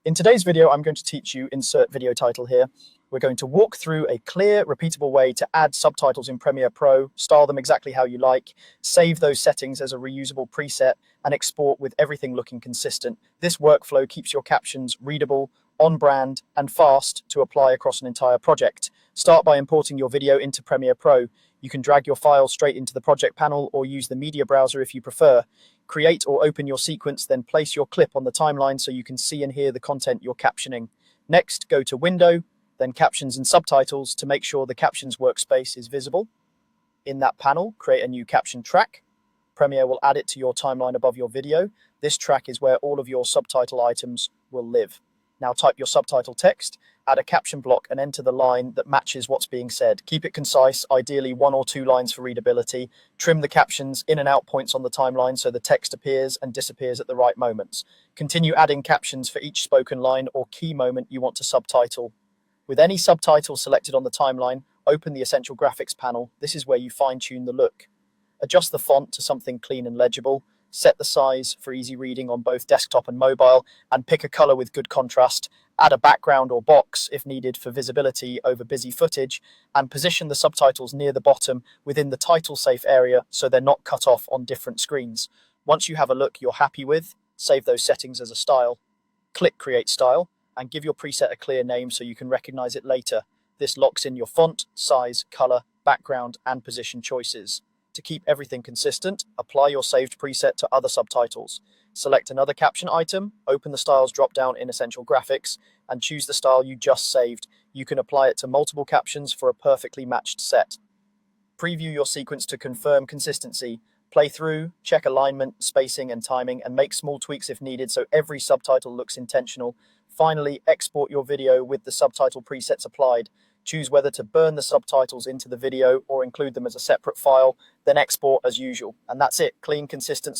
In today's video, I'm going to teach you insert video title here. We're going to walk through a clear, repeatable way to add subtitles in Premiere Pro, style them exactly how you like, save those settings as a reusable preset, and export with everything looking consistent. This workflow keeps your captions readable, on brand, and fast to apply across an entire project. Start by importing your video into Premiere Pro. You can drag your file straight into the project panel or use the media browser if you prefer. Create or open your sequence, then place your clip on the timeline so you can see and hear the content you're captioning. Next, go to Window, then Captions and Subtitles to make sure the Captions workspace is visible. In that panel, create a new caption track. Premiere will add it to your timeline above your video. This track is where all of your subtitle items will live. Now type your subtitle text, add a caption block, and enter the line that matches what's being said. Keep it concise, ideally 1 or 2 lines for readability. Trim the captions in and out points on the timeline so the text appears and disappears at the right moments. Continue adding captions for each spoken line or key moment you want to subtitle. With any subtitle selected on the timeline, open the Essential Graphics panel. This is where you fine-tune the look. Adjust the font to something clean and legible. Set the size for easy reading on both desktop and mobile, and pick a color with good contrast. Add a background or box if needed for visibility over busy footage, and position the subtitles near the bottom within the title safe area so they're not cut off on different screens. Once you have a look you're happy with, save those settings as a style. Click Create Style and give your preset a clear name so you can recognize it later. This locks in your font, size, color, background, and position choices. To keep everything consistent, apply your saved preset to other subtitles. Select another caption item, open the Styles drop-down in Essential Graphics, and choose the style you just saved. You can apply it to multiple captions for a perfectly matched set. Preview your sequence to confirm consistency. Play through, check alignment, spacing, and timing, and make small tweaks if needed so every subtitle looks intentional. Finally, export your video with the subtitle presets applied. Choose whether to burn the subtitles into the video or include them as a separate file, then export as usual. And that's it, clean, consistent